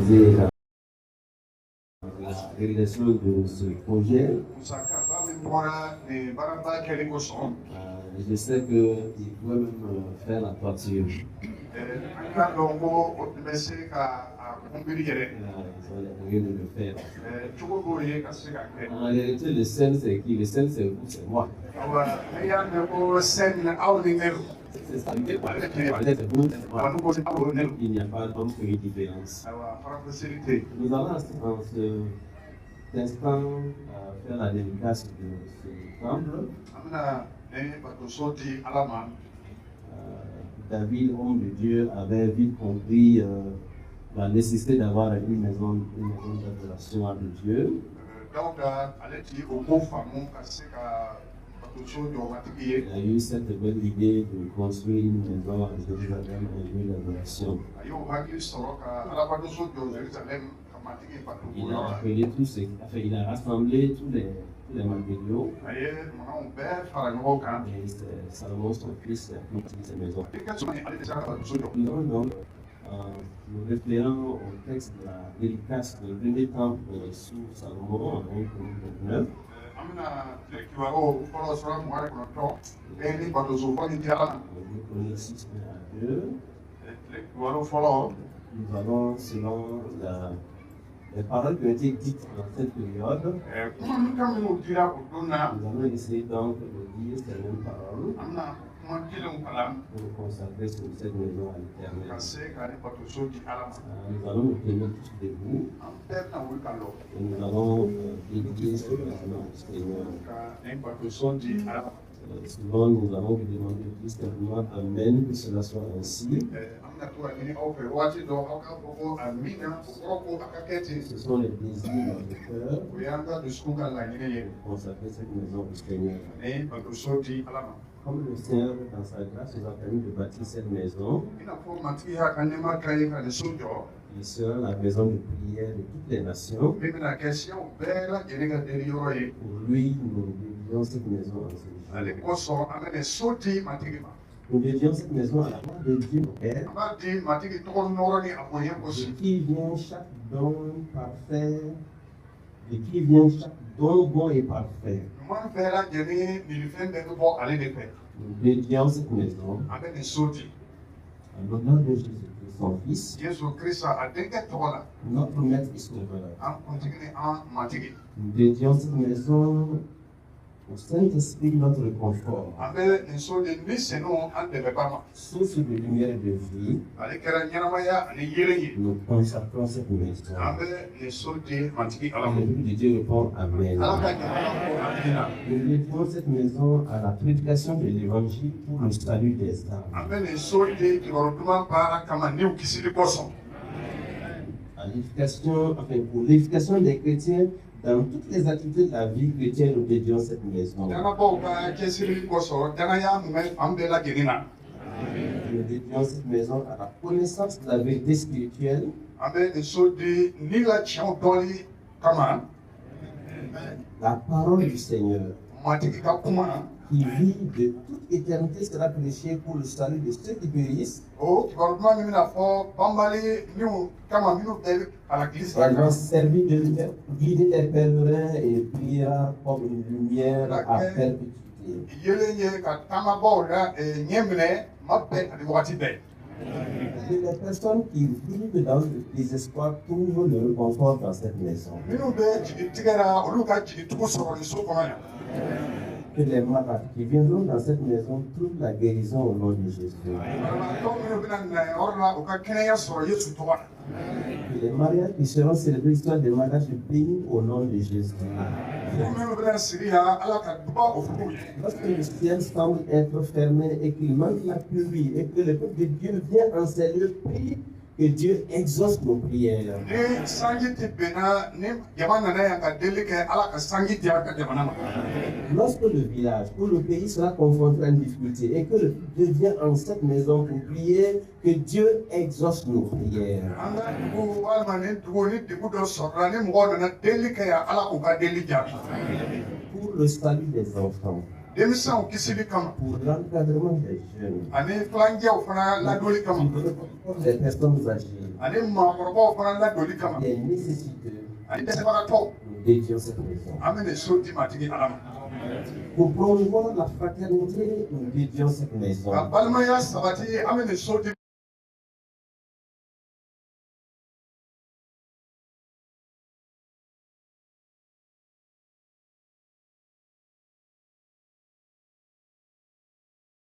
organiser la réalisation de ce projet. Je sais qu'il pouvait même faire la toiture. Ils ont les moyens de le faire. En réalité, le sel, c'est qui? Le sel, c'est vous, c'est moi. C'est ça. Il n'y a pas donc une différence. Nous allons à cet instant faire la dédicace de ce temple. David, homme de Dieu, avait vite compris la nécessité d'avoir une maison d'adoration à Dieu. Il a eu cette belle idée de construire une maison à Jérusalem, un lieu d'adoration. Il a appelé tous ces, enfin, il a rassemblé tous les matériaux. Et c'est Salomon, son fils, qui a construit cette maison. Nous référons au texte de la dédicace du premier temple sous Salomon en 1 Nous allons, selon les paroles qui ont été dites dans cette période, nous allons essayer donc de dire ces mêmes paroles pour consacrer cette maison à l'Éternel. Nous allons nous tenir tous debout et nous allons dédier ce maison au Seigneur. Souvent, nous allons vous demander plus simplement Amen, que cela soit ainsi. Ce sont les désirs dans le cœur pour consacrer cette maison au Seigneur. Comme le Seigneur, dans sa grâce, nous a permis de bâtir cette maison, il sera la maison de prière de toutes les nations. Pour lui, nous dédions cette maison en ce jour. Nous dédions cette maison à la gloire de Dieu, Père, de qui vient chaque don parfait, de qui vient chaque don bon et parfait. Nous dédions cette maison à l'honneur de Jésus, son Fils, notre Maître et Sauveur. Nous dédions cette maison au Saint-Esprit, notre confort, source de lumière et de vie. Nous consacrons cette maison. Le but de Dieu répond Amen. Nous dédions cette maison à la prédication de l'Évangile pour le salut des âmes. À l'éducation, enfin pour l'éducation des chrétiens dans toutes les activités de la vie chrétienne, nous dédions cette maison. Nous dédions cette maison à la connaissance de la vérité spirituelle. La parole du Seigneur, qui vit de toute éternité, sera prêchée pour le salut de ceux qui périssent. Elle va servir de guider les pèlerins et priera comme une lumière à perpétuité. Et les personnes qui vivent dans le désespoir trouvent le réconfort dans cette maison. Que les malades qui viendront dans cette maison trouvent la guérison au nom de Jésus. Que les mariages qui seront célébrés soient des mariages bénis au nom de Jésus. Lorsque le ciel semble être fermé et qu'il manque la pluie et que le peuple de Dieu vient en ces lieux, prie que Dieu exauce nos prières. Lorsque le village ou le pays sera confronté à une difficulté et que le peuple vient en cette maison pour prier, que Dieu exauce nos prières. Pour le salut des enfants, pour l'encadrement des jeunes, des personnes âgées, des nécessiteux, nous dédions cette maison. Pour promouvoir la fraternité, nous dédions cette maison.